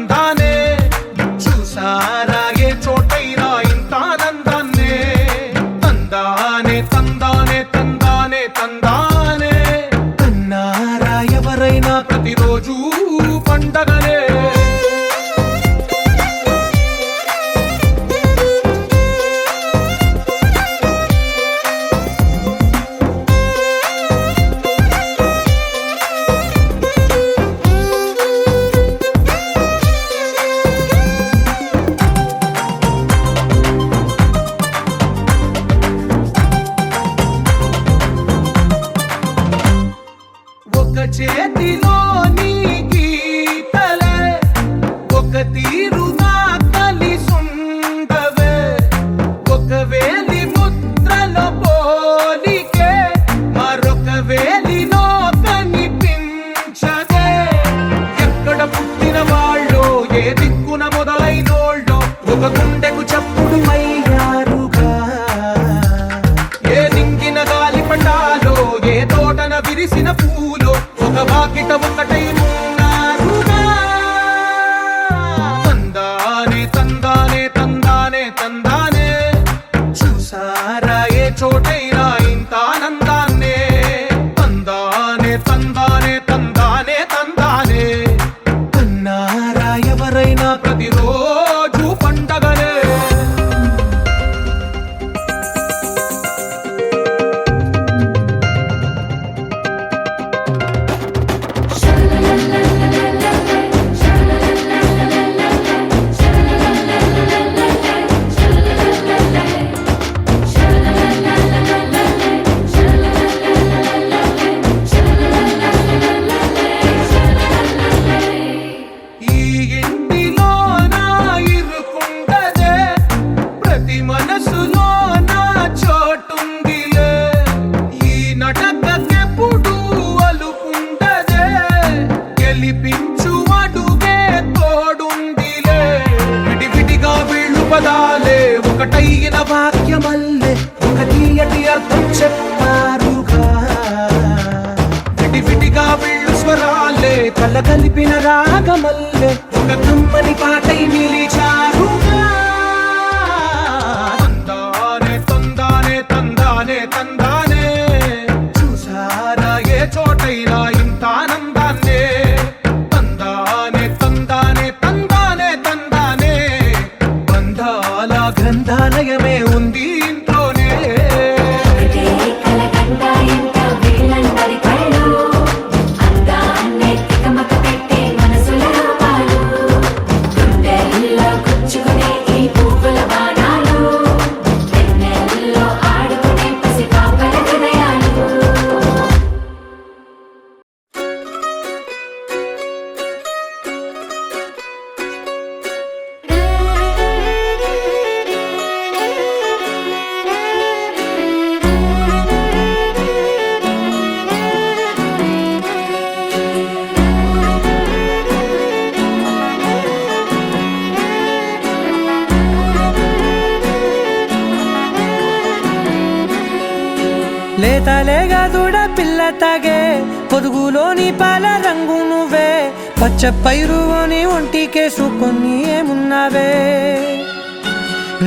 తందానే చూసారా ఏ చోటైనా ఇంత ఆనందాన్నే తందానే తందానే తందానే తందానే అన్నారా ఎవరైనా ప్రతిరోజు పండగనే చేతిలోని గీతలే ఒక తీరుగా కలిసుండవే ఒక వేలి ముద్రలో పోలికే మరొక వేలిలో కనిపించదే ఎక్కడ పుట్టిన వాళ్ళో ఏ దిక్కున మొదలైనోళ్ళో ఒక గుండెకు చప్పుడు అయ్యారుగా ఏ దింగిన గాలి పటాలో ఏ తోటన విరిసిన పూలో ఒక వాకిట ఒకటై ఉన్నారుగా తందానే తందానే తందానే తందానే చూసారా ఏ చోటైనా ఇంత ఆనందాన్నే తందానే తందానే తందానే తందానే అన్నారా ఎవరైనా ప్రతిరోజు పండగనే మనసులో నా చోటుందిలే ఈ నటకెప్పుడు అలుపుండదే గెలిపించు అడుగే తోడుందిలే విడివిడిగా వీళ్ళు పదాలే ఒకటైన వాక్యమల్లే ఒక తీయటి అర్థం చెప్పారుగా విడివిడిగా వీళ్ళు స్వరాలే కల కలిపిన రాగమల్లే ఒక కమ్మని పాటై నిలిచారుగా తందానే చూసారా ఏ చోటైనా ఇంత ఆనందాన్నే తందానే తందానే తందానే తందానే బంధాల గ్రంథాలయమే ఉంది ఇంట్లోనే లేతలేగా దూడ పిల్ల తాగే పొదుగులోని పాల రంగు నువ్వే పచ్చ పైరుని ఒంటికేసుకొని ఏమున్నావే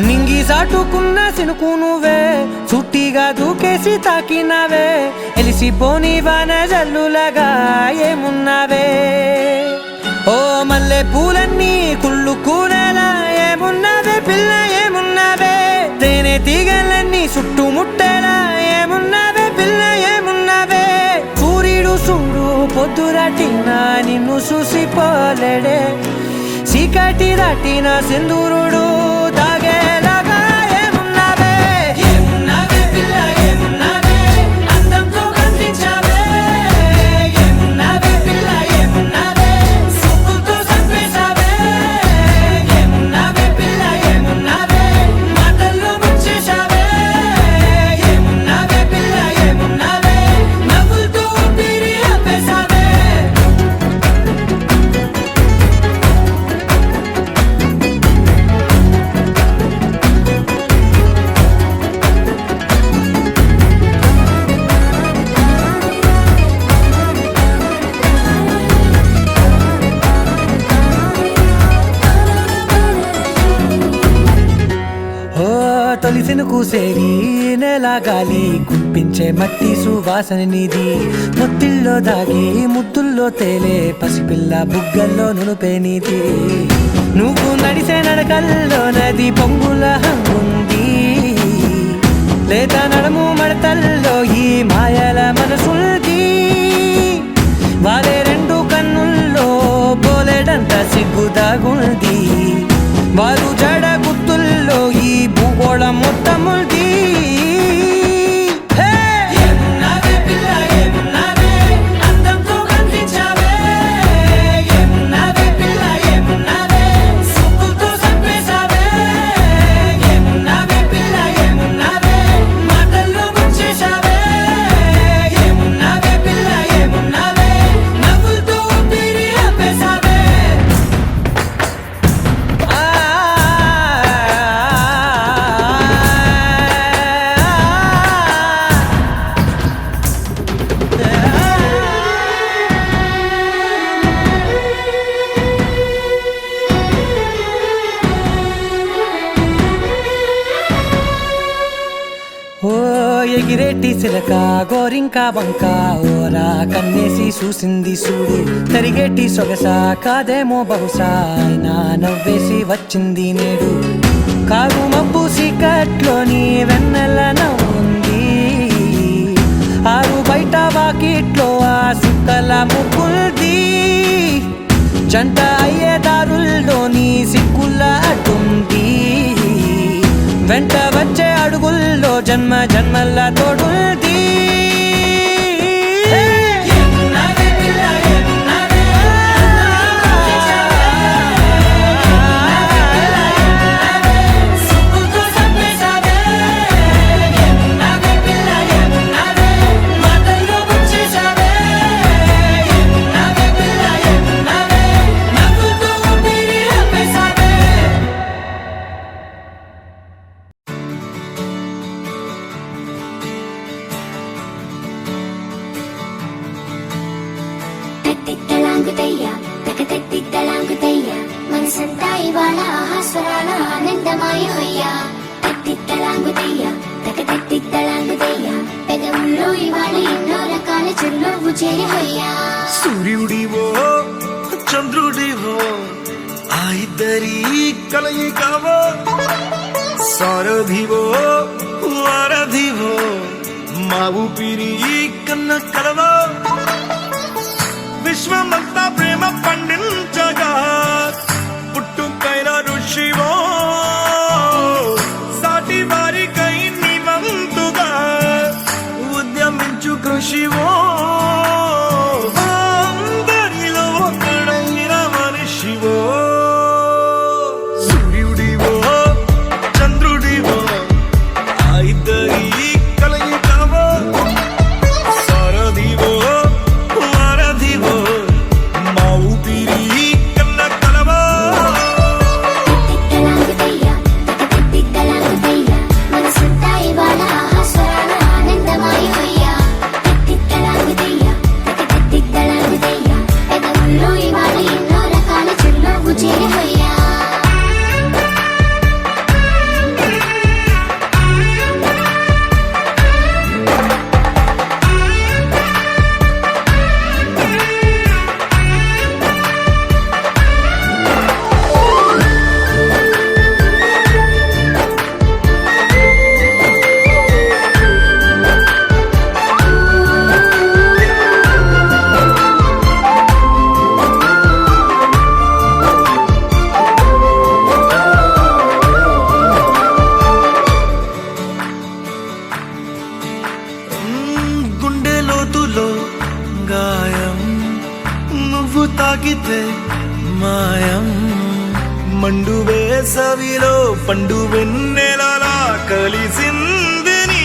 నింగి సాటుకున్న సినుకు నువ్వే చుట్టిగా దూకేసి తాకినావే ఎలిసిపోని వాన జల్లులాగా ఏమున్నావే ఓ మల్లె పూలన్నీ కుళ్ళు కూరలా ఏమున్నావే పిల్ల ఏమున్నావే తేనె తీగలన్నీ చుట్టుముట్టేలా ఏమున్నావే పిల్ల ఏమున్నావే సూర్యుడు చూడు పొద్దురాటిన నిన్ను చూసిపోలేడే చీకటి దాటిన సింధూరుడు తాగేలాగా ఏమున్నావే ఏమున్నావే పిల్ల ఏమున్నావే అందంతో కనిపించావే ఏమున్నావే పిల్ల ఏమున్నావే సుక్కుతో చంపేశావే ఏమున్నావే పిల్ల ఏమున్నావే మాటల్లో ముంచేశావే ఏమున్నావే పిల్ల ఏమున్నావే నవ్వులతో ఊపిరి ఆపేశావే సినుకు సేరి నేల గాలి కుప్పించే మట్టి సువాసన నిధి ముత్తిల్లో దాగి ముత్తుల్లో తేలే పసిపిల్ల బుగ్గల్లో నునుపే నీతి నువ్వు నడిసే నడకల్లో నది పొంగుల హంగుంది లేత నడుము మడతల్లో ఈ మాయల మనసుల్ది వారే రెండు కన్నుల్లో పోలేడంత సిగ్గు దాగుంది వారు జడ గుత్తుల్లో ఈ భూగోళం మొత్తముల్ది ఓ ఎగిరేటి సిలక గోరింక వంక ఓరా కన్నేసి చూసింది చూడు తరిగేటి సొగస కాదేమో బహుశా అయినా నవ్వేసి వచ్చింది నేడు కారు మబ్బు సీకట్లోని వెన్నెల నవ్వుంది ఆరు బయట వాకిట్లో ఆ సుక్కల ముగ్గుల్ది జంట అయ్యే దారుల్లోని సిక్కుల అడ్డుంది వెంట వచ్చే అడుగుల్లో జన్మ జన్మల్ల తోడుల్ది మనసంతా ఇవాళ ఆహాస్వరాల ఆనందమాయ తత్తిత్తలాంగుతయ్య తకతత్తిత్తలాంగుతయ్య పెదవుల్లో ఇవాళ ఎన్నో రకాల చిరునవ్వు చేరి హొయ్యా సూర్యుడివో చంద్రుడివో ఆ ఇద్దరి కలయికవో సారథివో వారధివో మా ఊపిరి కన్న కలవో విశ్వమంతా ప్రేమ పండించగా పుట్టుకైన ఋషివో సాటి వారికై నివంతుగా ఉద్యమించు కృషివో అందరిలో ఒకడైన మనిషివో సూర్యుడివో చంద్రుడివో ఆ ఇద్దరి కలయికవో సారథివో వారధివో మా ఊపిరి కన్న కలవో తత్తిత్తలాంగుతయ్య తకతత్తిత్తలాంగుతయ్య మనసంతా ఇవాళ ఆహాస్వరాల ఆనందమాయ తత్తిత్తలాంగుతయ్య తకతత్తిత్తలాంగుతయ్య పెదవుల్లో ఇవాళ ఎన్నో రకాల చిరునవ్వు చేరి హొయ్యా గుండె లోతులో గాయం నువ్వు తాకితే మాయం మండు వేసవిలో పండు వెన్నెలలా కలిసింది నీ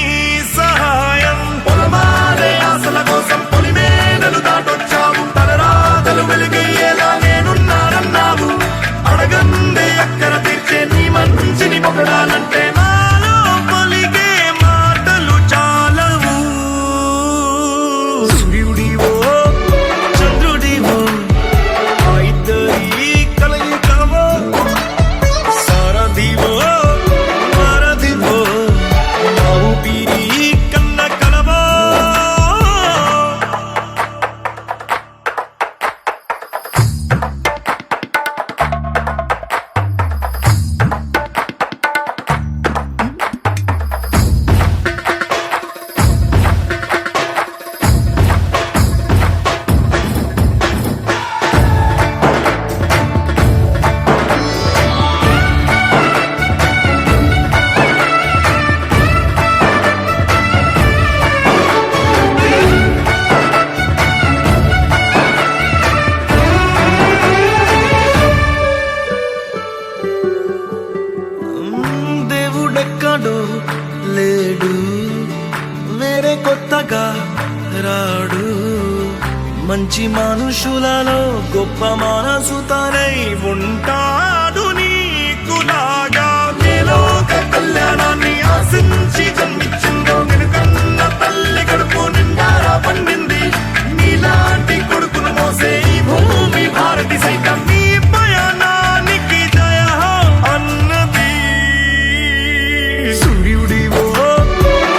సహాయం పొలమారే ఆశల కోసం పొలిమేనలు దాటొచ్చావు తలరాతలు వెలుగయ్యేలా నేనున్నానన్నావు అడగందే అక్కర తీర్చే నీ మంచిని పొగడాలంటే నాలో పలికే మాటలు చాలవు సూర్యుడివో చంద్రుడివో ఆ ఇద్దరి కలయికవో సారథివో వారధివో కొత్తగా రాడు మంచి మనుషులలో గొప్ప మనసు తనై ఉంటాడు నీకులాగా లోక కళ్యాణాన్ని ఆశించి జన్మించిందో నిన్నుకన్న తల్లి కడుపు నిండారా పండింది నీలాంటి కొడుకును మోసే ఈ భూమి భారతి సైతం నీ పయనానికి దయ అన్నది సూర్యుడివో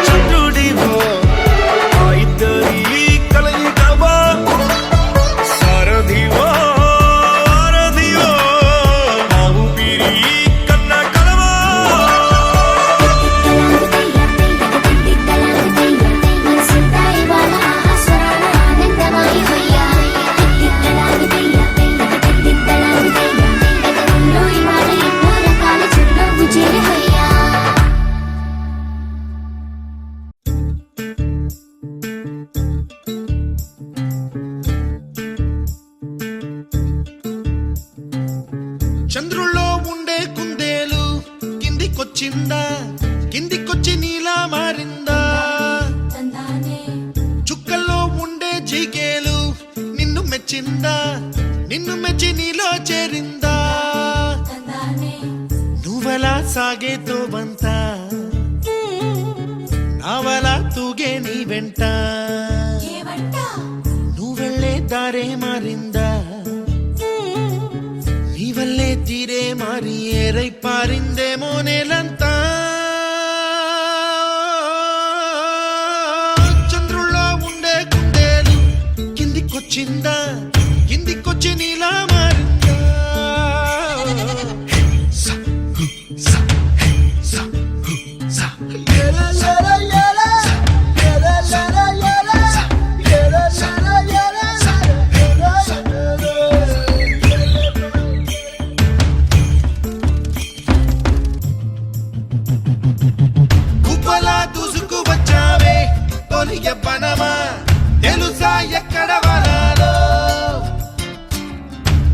చంద్రుడివో ఆ ఇద్దరి కలయికవో సారథివో వారధివో ఆ ఊపిరి కన్న కలవో మనసుంతా ఇవాళ స్వరాల ఆనందమాయి హొయ్యా పెదవుల్లో ఇవాళ ఎన్నో రకాల చిరునవ్వు చేరి హొయ్యా చంద్రుల్లో ఉండే కుందేలు కిందికొచ్చిందా కిందికొచ్చి నీలా మారిందా చుక్కల్లో ఉండే జీకేలు నిన్ను మెచ్చిందా నిన్ను మెచ్చి నీలో చేరిందా నువ్వలా సాగేతో బంత నావలా తూగే నీ వెంట నువ్వెళ్ళే దారే మారిందా నీ వల్లే తీరే మారి ఏరై పారిందేమో నేలంతా చంద్రుల్లో ఉండే కుందేలు కిందికొచ్చిందా కిందికొచ్చి నీలా మారిందా స, హు, స, హే, స, హు, స. ఎల, ఎల, ఎల. ఎల, ఎల, ఎల. ఎల, ఎల, ఎల. కుప్పలా దూసుకు వచ్చావే తొలి ఎవ్వనమా తెలుసా ఎక్కడ వనాలో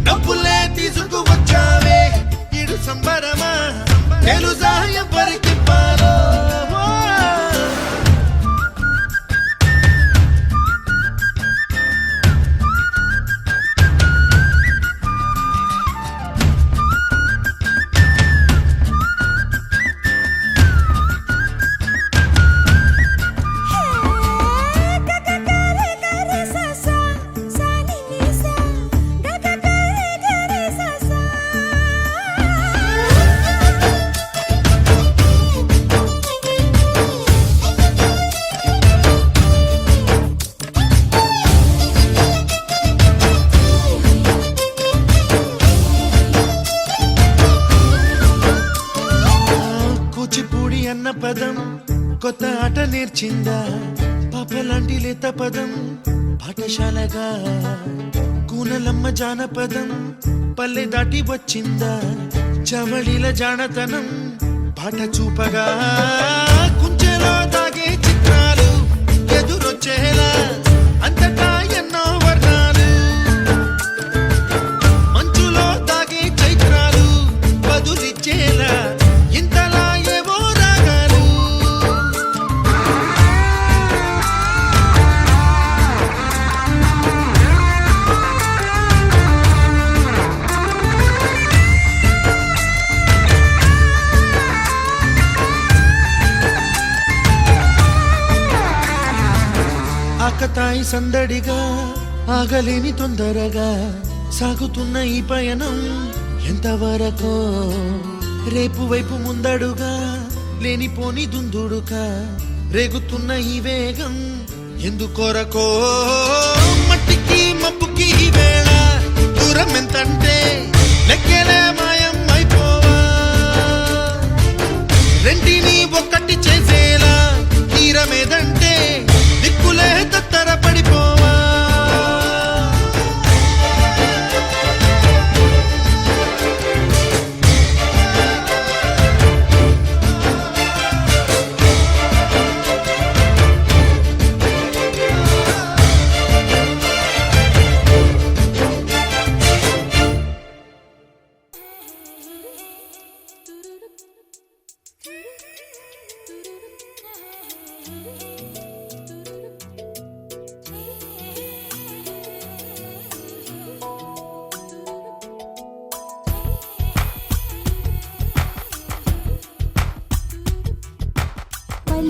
డబ్బులే తీసుకు వచ్చావే ఇడు సంబరమా తెలుసా ఎవరికి పాలో కూచిపూడి అన్న పదం కొత్త ఆట నేర్చిందా పాపలాంటి లేత పదం పాఠశాలగా కూనలమ్మ జానపదం పల్లె దాటి వచ్చిందా చవళిల జానతనం పాట చూపగా కుంచెలో దాగే చిత్రాలు ఎదురొచ్చేలా అంతటా ఎన్నో వర్ణాలు మంచులో దాగే చైత్రాలు బదులిచ్చేలా ఇంతలా ఏవో రాగాలు ఆకతాయి సందడిగా ఆగలేని తొందరగా సాగుతున్న ఈ పయనం ఎంతవరకో రేపు వైపు ముందడుగా లేనిపోని దుందుడుగా రేగుతున్న ఈ వేగం ఎందుకొరకో మట్టికి మబ్బుకి ఈ వేళ దూరం ఎంతంటే లెక్కలే మాయం అయిపోవా రెంటిని ఒక్కటి చేసేలా తీరమేదంటే దిక్కులే తత్తర పడిపోవా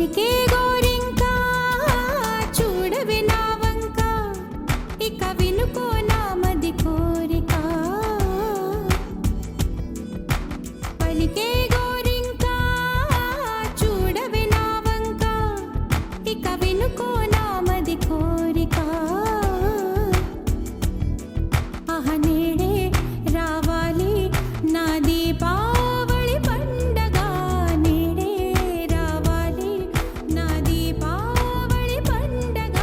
పలికే గోరింకా చూడవే నా వంక ఇక వినుకో నా మది కోరిక పలికే గోరింకా చూడవే నా వంక ఇక వినుకో నా మది కోరిక ఆహ నేడే రావాలి నా దీపావళి పండగ నేడే రావాలి నా దీపావళి పండగ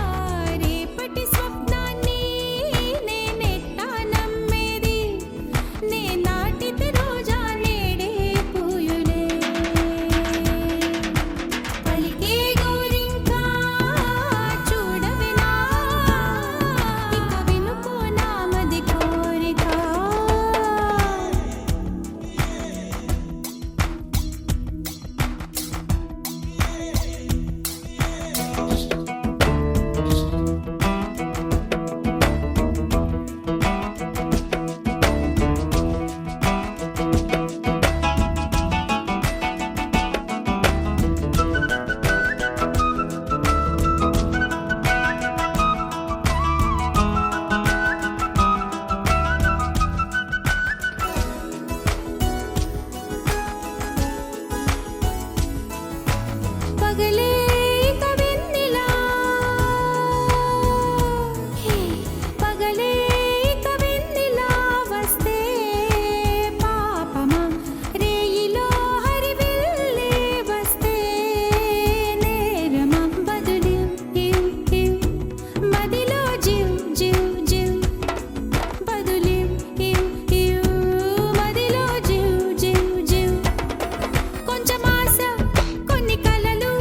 రేపటి స్వప్నాన్ని నేనెట్టా నమ్మేది నే నాటితే రోజా నేడే పూయులే పలికే గోరింకా చూడవే నా ఇక వినుకో నా మది కోరిక పగలే ఇక వెన్నెలా పగలే ఇక వెన్నెలా వస్తే పాపమా రేయిలో హరివిల్లే వస్తే నేరమా బదులు ఇవ్ ఇవ్ మదిలో జివ్ జివ్ జివ్ బదులు ఇవ్ ఇవ్ మదిలో జివ్ జివ్ జివ్ కొంచెం ఆశ కొన్ని కలలు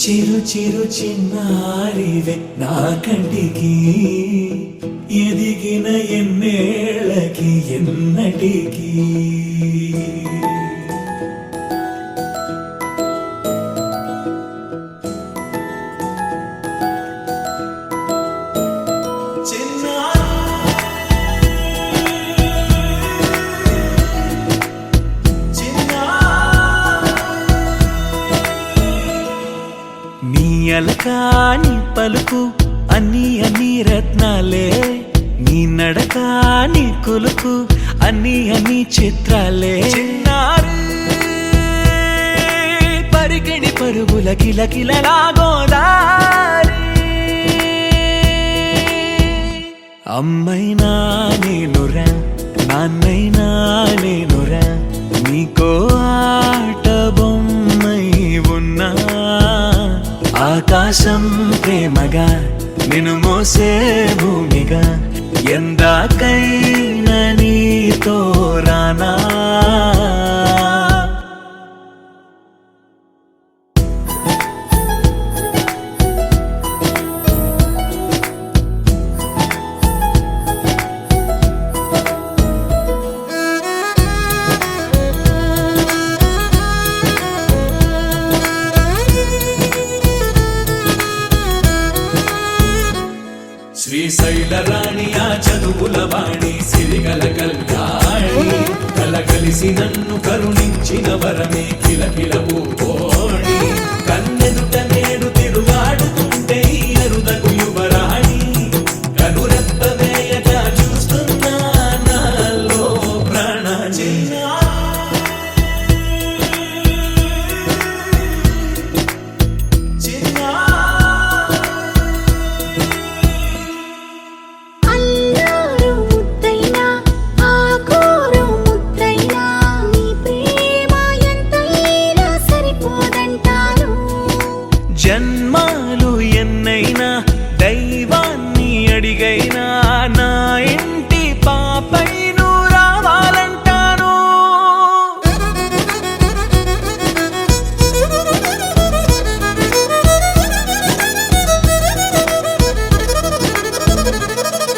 చిరు చిరు చిన్నారివే నా కంటికి ఎదిగిన ఎన్నేళ్ళకి ఎన్నటికి నీ అలకాని పలుకు అన్ని అన్ని రత్నాలే నీ నడకాని కులుకు అన్ని అన్ని చిత్రాలే చిన్నారు పరిగిణి పరుగుల కిలకిలలాగోదారి అమ్మైనా నేనురా నాన్నైనా నేనురా నీకో ఆట బొమ్మై ఉన్నా ఆకాశం ప్రేమగా నిన్ను మోసే భూమిగా ఎందాకైనా నీతో రానా శ్రీశైల రాణి ఆ చదువుల వాణి సిరిగల కళ్యాణి కలగలిసి నన్ను కరుణించిన వరమే కిలకిల ఊకోణి కన్నెదుట నేడు తిరుగాడుతుంటే ఈ అరుదకు యువరాణి కనురెప్పవేయగా చూస్తున్నా నాలో ప్రాణ అల్లారు ముద్దైనా ఆకోరు ముద్దైనా నీ ప్రేమ ఎంతైనా సరిపోదంటాను జన్మాలు ఎన్నైనా దైవాన్ని అడిగైనా నా ఇంటి పాపై నువ్వు రావాలంటాను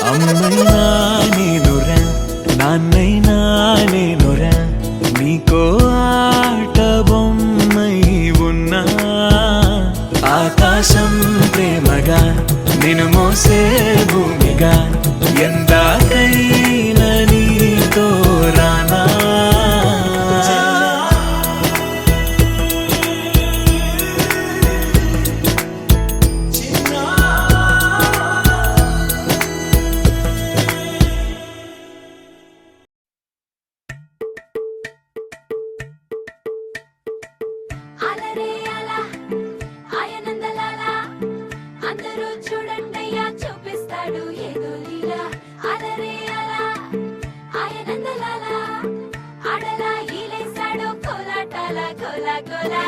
అమ్మైనా నేనురా నాన్నైనా నేనురా నీకో ఆట బొమ్మై ఉన్నా ఆకాశం ప్రేమగా నిన్ను మోసే భూమిగా ఎందాకైనా నీతో రానా అలరే అలా ఆయనందలాలా అందరూ చూడండయ్యా చూపిస్తాడు ఏదో లీలా అలరే అలా ఆయనందలాలా ఆడలా ఈలేశాడు కోలాటాల కోలా కోలా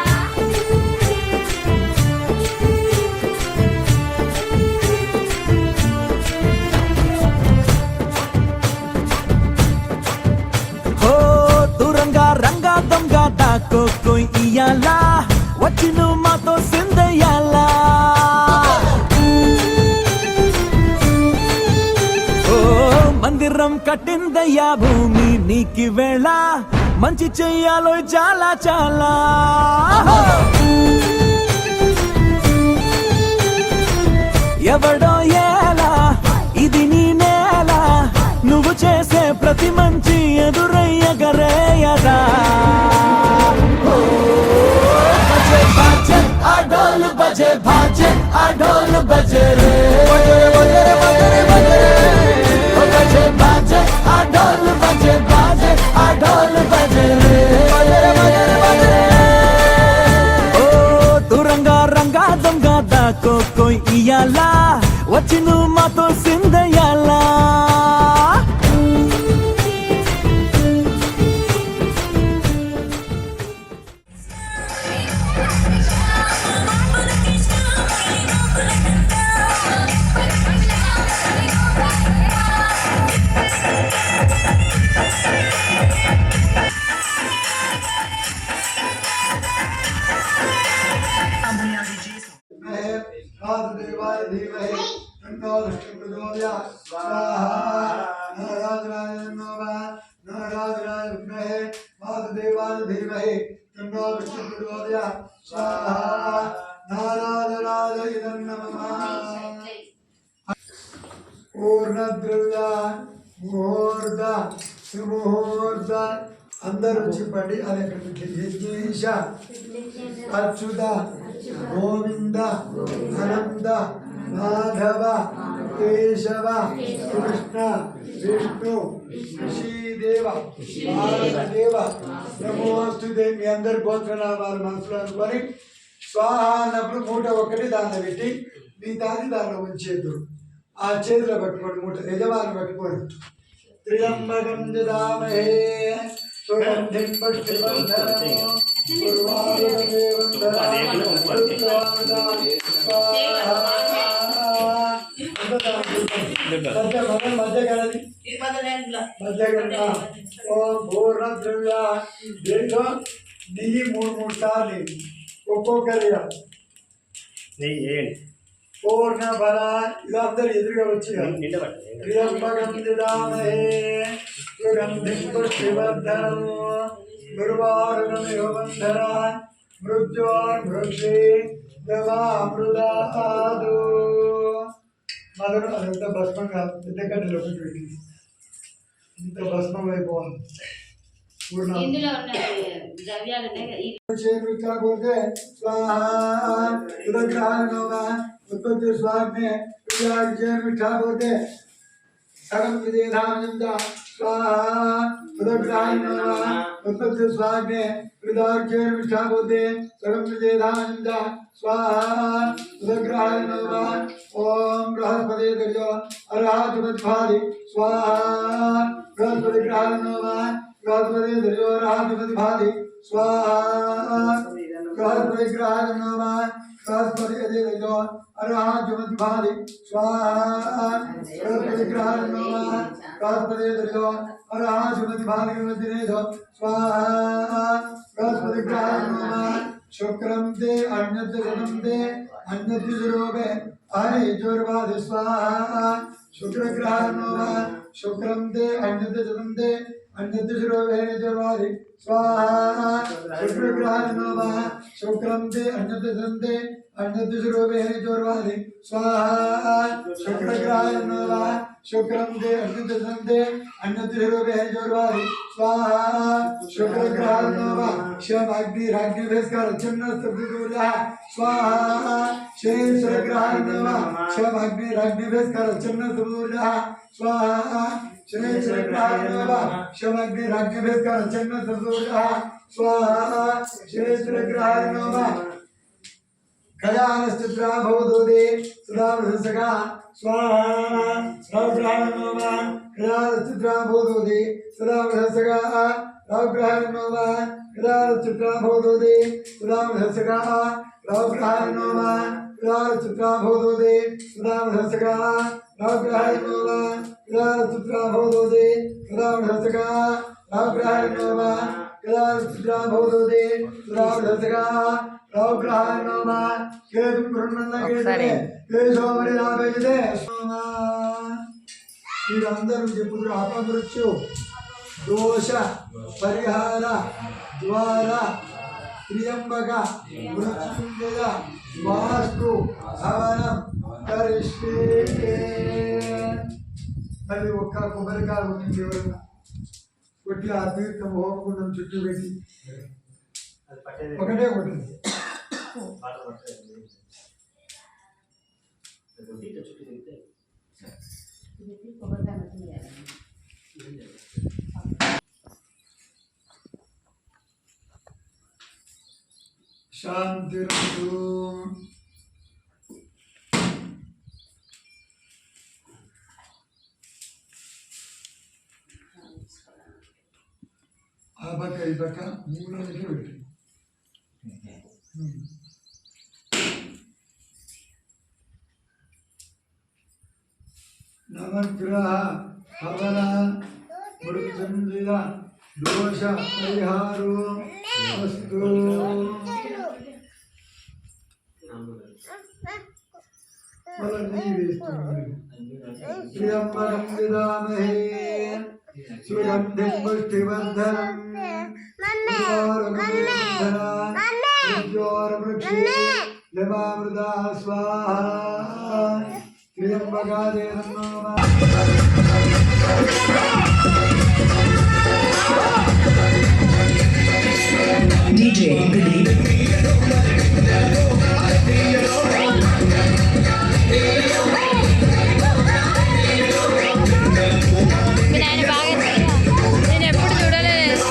హో దూరంగా రంగా దొంగ దాకో ఇయ్యాలా వచ్చి నువ్వు మాతో సిందయ్యాలా ఓ మందిరం కట్టిందయ్యా భూమి నీకి వేళ మంచి చెయ్యాలో చాలా చాలా ఎవడో ఎలా ఇది నీ నేల నువ్వు చేసే ప్రతి మంచి ఎదురయ్యగరేయదా బజే బాజే ఆ డోలు బజే బాజే ఆ డోలు బజే రే బజే బాజే ఆ డోలు బజే బాజే ఆ డోలు బజే రే ఓ దూరంగా రంగా దొంగ దాకో ఇయ్యాలా వచ్చి నువ్వు మాతో సిందయ్యాలా Abuyari Jason. दुष्टप्रचोदय स्वाहा नाराजनाय नमः नाराजनाय विद्महे वासुदेवाय धीमहि तन्नो विष्णुप्रचोदय स्वाहा नाराजनाय नमः पूर्णद्रव्य मुहूर्त सुमुहूर्त అందరూ చెప్పండి అదే యజ్ఞేశ అచ్యుత గోవింద అనంత మాధవ కేశవ కృష్ణ విష్ణు శ్రీదేవ దేవ నమోస్తుతే మీ అందరి గోత్రనామాలు మనసులో అనుకొని స్వాహ అన్నప్పుడు మూట ఒకటి దాంట్లో పెట్టి మీ దాన్ని దాంట్లో ఉంచేద్దు ఆ చేతిలో పట్టుకోండి మూట యజమాని పట్టుకోండి त्र्यंबकं ददामहे सुगन्धिं पुष्टिवर्धनम् उर्वारुकमेवं ददामि ओम पूर्ण द्रव्य देखो నెయ్యి మూడు సార్లు ఒక్కొక్కరిగా నెయ్యి పూర్ణ బల ఇదందరూ ఎదురుగా వచ్చి ప్రియంబకం దదామహే సుగంధిం పుష్టివర్ధనం గురువారుకమివ బంధనాన్ మృత్యోర్మృక్షే దవామృదాదు మొదలు అదంతా భస్మంగా పెద్ద కట్టెలో పెట్టి ఇంత భస్మం అయిపోవాలి పూర్ణ పోతే స్వాహా उत्पत्ति स्वाग में मिठा बोलते सकल विदेधाम स्वाहा उदग्राह उत्पत्ति स्वाग में मिठा बोलते सकल विदेधाम स्वाहा उदग्राह ओम बृहस्पति दर्जो अर्हाधिपति स्वाहा बृहस्पति ग्रह बृहस्पति दर्जो अर्हाधिपति स्वाहा बृहस्पति ग्रह बृहस्पति दर्जो अर्हाधिपति भादि स्वाहा बृहस्पति ग्रह बृहस्पति दर्जो अर्हाधिपति भादि स्वाहा बृहस्पति ग्रह शुक्रम ते अन्यत्र जन्म ते अन्यत्र स्वरूपे हरि जोर्वादि स्वाहा शुक्र ग्रह शुक्रम ते अन्यत्र जन्म ते अन्यत्र स्वरूपे जोर्वादि स्वाहा शुक्र ग्रह शुक्रम ते अन्यत्र जन्म ते अन्यत्र स्वरूपे जोर्वादि स्वाहा शुक्र ग्रह शुक्रम ते अन्यत्र जन्म ते अन्यत्र स्वरूपे जोर्वादि स्वाहा शुक्र ग्रह शिव अग्नि राज्ञ भेस्कर चिन्ह सब्दूर्या स्वाहा शेषर ग्रह शिव अग्नि राज्ञ भेस्कर चिन्ह सब्दूर्या स्वाहा शेषर ग्रह शिव अग्नि राज्ञ भेस्कर चिन्ह सब्दूर्या स्वाहा शेषर ग्रह कल्याणस्थित्रा भवदोदे सदावृसका स्वाहा नवग्रहाणोवा कल्याणस्थित्रा भवदोदे सदावृसका नवग्रहाणोवा कल्याणस्थित्रा भवदोदे सदावृसका नवग्रहाणोवा कल्याणस्थित्रा भवदोदे सदावृसका नवग्रहाणोवा कल्याणस्थित्रा भवदोदे सदावृसका नवग्रहाणोवा कल्याणस्थित्रा भवदोदे सदावृसका नवग्रहाणोवा केतुं गृह्णन्नगेते केशोमरि लाभेते सोमा మీరందరూ చెప్పుదురు అపమృత్యు దోష పరిహార ద్వార త్రియంబక మృత్యుంజయ వాస్తు హవనం కరిష్యే అది ఒక్క కొబ్బరికాయ ఉంటుంది ఎవరైనా కొట్టి ఆ తీర్థం హోమగుండం చుట్టూ పెట్టి ఒకటే ఉంటుంది शांति आ पक्क ई पक्क मूलके पेट्टु नवग्रह हवन मृत्युंजय दोष परिहारो अस्तु मला नहीं वेस्ट त्र्यम्बकं यजामहे सुगन्धिं पुष्टिवर्धनम् लवामृता स्वाहा त्र्यम्बकाय नमः DJ Dilip. మీ నాయన బాగా నేను ఎప్పుడు చూడలేదు.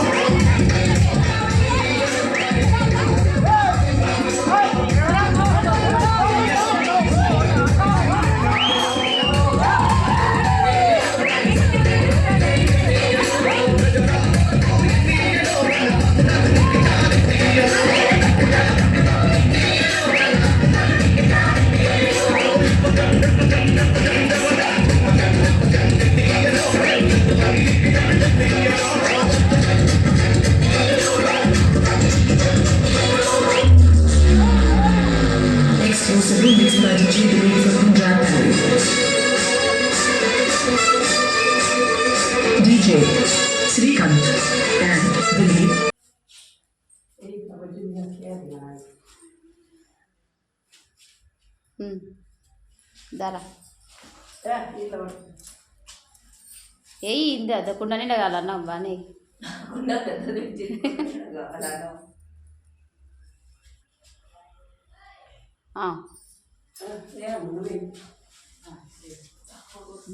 Exclusively mixed by DJ Dilip from Jaipur. DJ Srikanth and Dilip. దారా ఏయి ఇంది అదకుండా నిండగాలన్నా బానే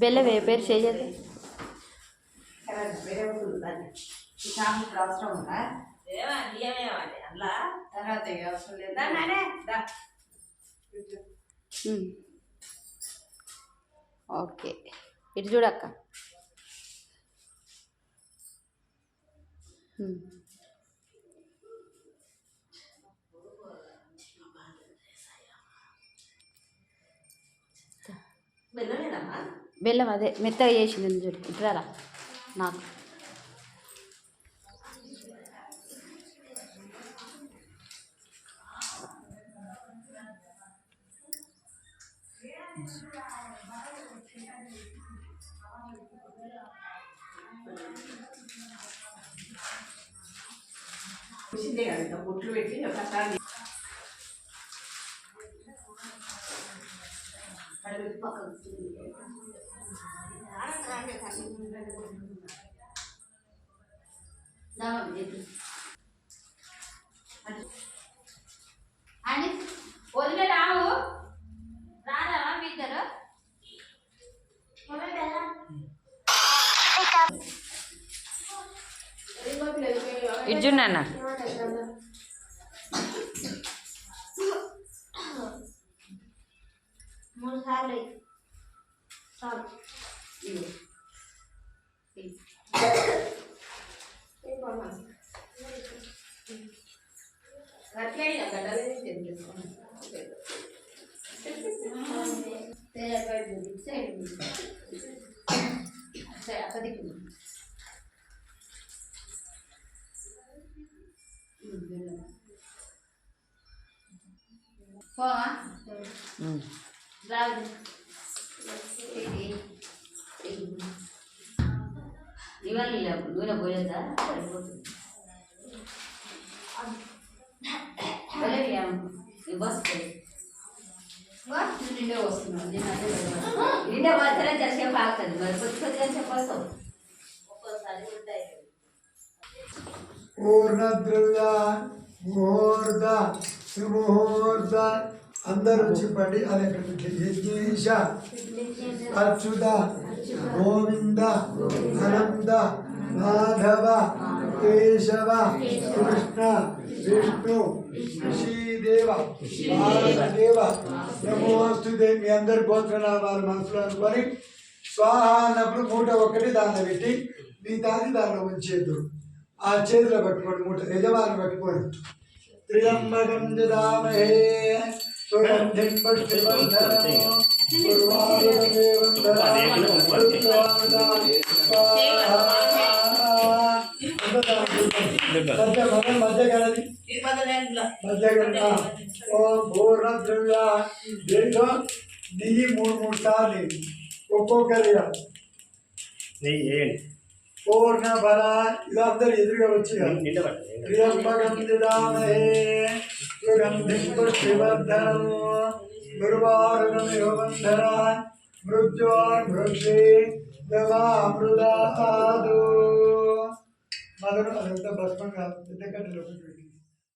బెల్లం ఏ పేరు చేయదు ఓకే ఇటు చూడక్క బెల్లం అదే మెత్తగా చేసింది చూడు ఇట్రారా నాకు బొట్లు పెట్టి ప్రసాదం అని వదిలే రావు రాదా మీ ఇద్దరు ఇజ్జున్నా 3 సార్లు చాలు పోవా రాదు ఇవాళ నూనె పోయేదా పడిపోతుంది నిండే వస్తున్నాం నిండే వస్తేనే జరిసేపు ఆగుతుంది మరి కొద్ది కొద్దిగా చెప్పొస్తాం ఒక్కోసారి ఉంటాయి పూర్ణద్రవ్య ముహూర్త సుముహూర్త అందరూ చెప్పండి అదే యజ్ఞేశ అచ్యుత గోవింద అనంత మాధవ కేశవ కృష్ణ విష్ణు శ్రీదేవ భారతదేవ నమోస్తుతే మీ అందరి గోత్రనామాలు మనసులో అనుకొని స్వాహ అన్నప్పుడు మూట ఒకటి దాన్ని పెట్టి మిగతాది దానిలో ఉంచేద్దు ఆ చేతిలో పట్టుకోండి మూట యజమాని పట్టుకోండి त्र्यम्बकं यजामहे सुगन्धिं पुष्टिवर्धनम् उर्वारुकमेवं ఓం పూర్ణద్రవ్య దీంట్లో నెయ్యి 3 సార్లు ఒక్కొక్కరిగా నీ ఏంటి పూర్ణ ఫల ఇలా అందరు ఎదురుగా వచ్చి నిండా పట్టు ప్రియంబగం దిదామహే సుగంధిం పుష్టివర్ధనం గురువారుణమివ బంధనాన్ మృత్యోర్మృషి దమామృదాదు మదను అదంతా భస్మంగా పెద్ద కట్టెలో పెట్టి